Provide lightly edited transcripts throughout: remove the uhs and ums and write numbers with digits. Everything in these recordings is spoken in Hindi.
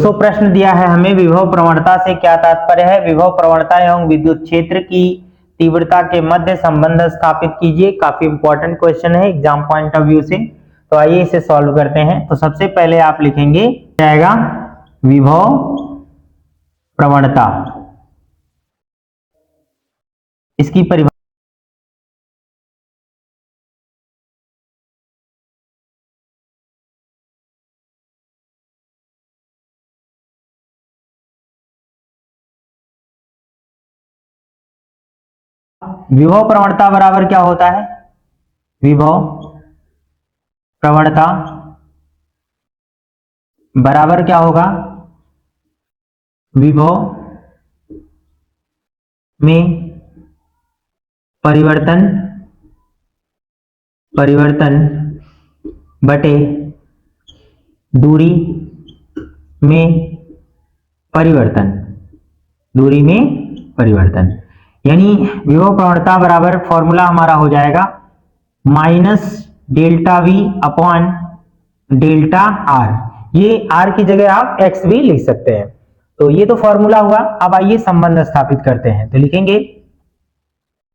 तो प्रश्न दिया है हमें विभव प्रवणता से क्या तात्पर्य है। विभव प्रवणता एवं विद्युत क्षेत्र की तीव्रता के मध्य संबंध स्थापित कीजिए। काफी इंपॉर्टेंट क्वेश्चन है एग्जाम पॉइंट ऑफ व्यू से। तो आइए इसे सॉल्व करते हैं। तो सबसे पहले आप लिखेंगे जाएगा विभव प्रवणता, इसकी परिभाषा विभव प्रवणता बराबर क्या होता है। विभव प्रवणता बराबर क्या होगा, विभव में परिवर्तन बटे दूरी में परिवर्तन, यानी विभव प्रवणता बराबर फॉर्मूला हमारा हो जाएगा minus delta V upon delta are. ये आर की जगह आप एक्स भी लिख सकते हैं। तो ये तो फॉर्मूला हुआ। अब आइए संबंध स्थापित करते हैं। तो लिखेंगे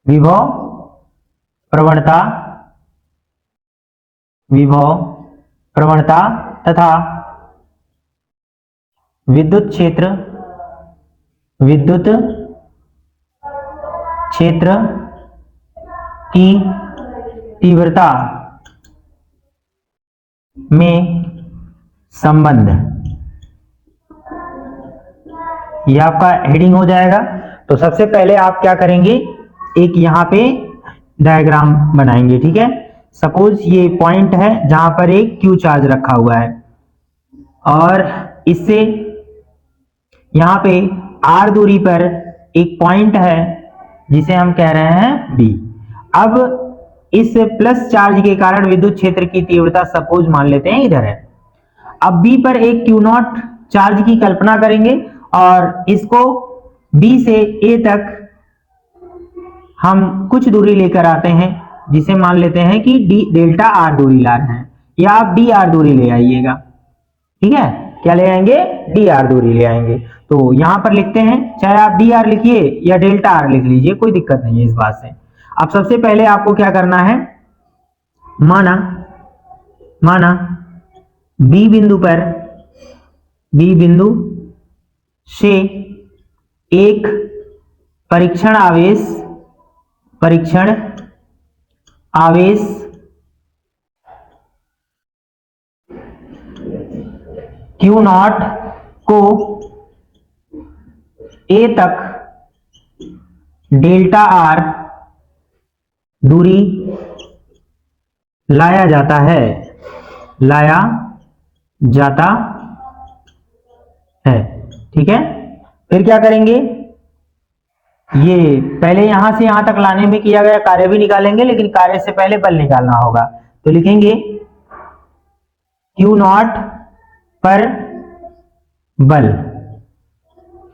विभव प्रवणता तथा विद्युत क्षेत्र की तीव्रता में संबंध, यह आपका हेडिंग हो जाएगा। तो सबसे पहले आप क्या करेंगे, एक यहां पे डायग्राम बनाएंगे। ठीक है, सपोज ये पॉइंट है जहां पर एक क्यू चार्ज रखा हुआ है और इससे यहां पे आर दूरी पर एक पॉइंट है जिसे हम कह रहे हैं बी। अब इस प्लस चार्ज के कारण विद्युत क्षेत्र की तीव्रता सपोज मान लेते हैं इधर है। अब बी पर एक क्यू नॉट चार्ज की कल्पना करेंगे और इसको बी से ए तक हम कुछ दूरी लेकर आते हैं जिसे मान लेते हैं कि डी डेल्टा आर दूरी ला रहे हैं, या आप डी आर दूरी ले आइएगा। ठीक है, क्या ले आएंगे, डी आर दूरी ले आएंगे। तो यहां पर लिखते हैं, चाहे आप डी आर लिखिए या डेल्टा आर लिख लीजिए, कोई दिक्कत नहीं है इस बात से। अब सबसे पहले आपको क्या करना है, माना बी बिंदु से एक परीक्षण आवेश क्यू नॉट को ए तक डेल्टा आर दूरी लाया जाता है। ठीक है, फिर क्या करेंगे, ये पहले यहां से यहां तक लाने में किया गया कार्य भी निकालेंगे, लेकिन कार्य से पहले बल निकालना होगा। तो लिखेंगे क्यू नॉट पर बल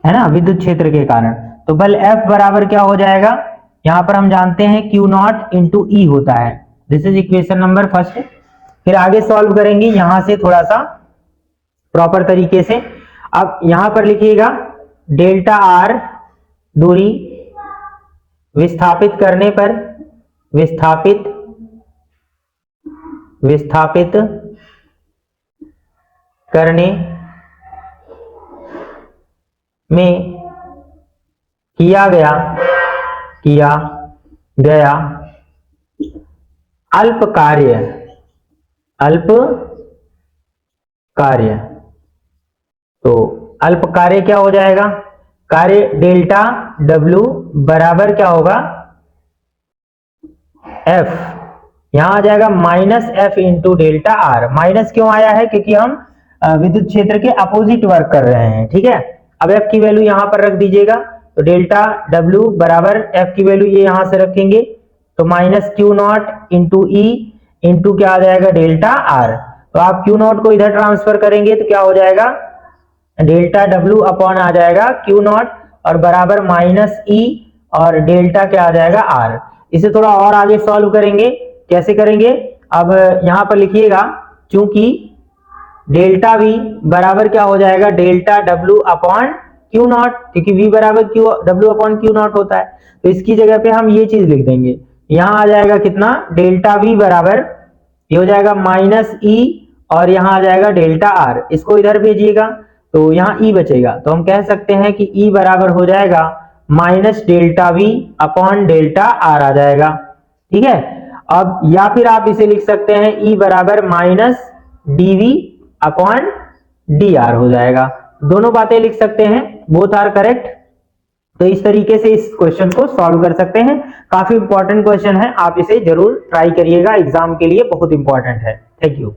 है ना, विद्युत क्षेत्र के कारण। तो बल F बराबर क्या हो जाएगा, यहां पर हम जानते हैं क्यू नॉट इंटू ई होता है। This is equation number first. फिर आगे सॉल्व करेंगे यहां से थोड़ा सा प्रॉपर तरीके से। अब यहां पर लिखिएगा डेल्टा आर दूरी विस्थापित करने पर विस्थापित करने में किया गया अल्प कार्य। तो अल्प कार्य क्या हो जाएगा, कार्य डेल्टा डब्ल्यू बराबर क्या होगा, एफ, यहां आ जाएगा minus F into delta R. Minus क्यों आया है, क्योंकि हम विद्युत क्षेत्र के अपोजिट वर्क कर रहे हैं। ठीक है, अब एफ की वैल्यू यहां पर रख दीजिएगा। तो डेल्टा डब्ल्यू बराबर एफ की वैल्यू ये यहां से रखेंगे, तो minus Q not into E into क्या आ जाएगा, डेल्टा आर। तो आप क्यू नॉट को इधर ट्रांसफर करेंगे तो क्या हो जाएगा, डेल्टा डब्ल्यू अपॉन आ जाएगा क्यू नॉट और बराबर माइनस ई और डेल्टा क्या आ जाएगा आर। इसे थोड़ा और आगे सॉल्व करेंगे। कैसे करेंगे, अब यहां पर लिखिएगा, चूंकि डेल्टा वी बराबर क्या हो जाएगा, delta W upon Q not, क्योंकि वी बराबर Q W upon Q not होता है। तो इसकी जगह पे हम ये चीज लिख देंगे, यहां आ जाएगा कितना, डेल्टा वी बराबर ये हो जाएगा माइनस ई, और यहां आ जाएगा डेल्टा आर, इसको इधर भेजिएगा तो यहां ई बचेगा। तो हम कह सकते हैं कि ई बराबर हो जाएगा minus delta V upon delta R आ जाएगा, ठीक है। अब या फिर आप इसे लिख सकते हैं ई बराबर minus d V upon d r हो जाएगा। दोनों बातें लिख सकते हैं, बोथ आर करेक्ट। तो इस तरीके से इस क्वेश्चन को सॉल्व कर सकते हैं। काफी इंपॉर्टेंट क्वेश्चन है, आप इसे जरूर ट्राई करिएगा, एग्जाम के लिए बहुत इंपॉर्टेंट है। Thank you.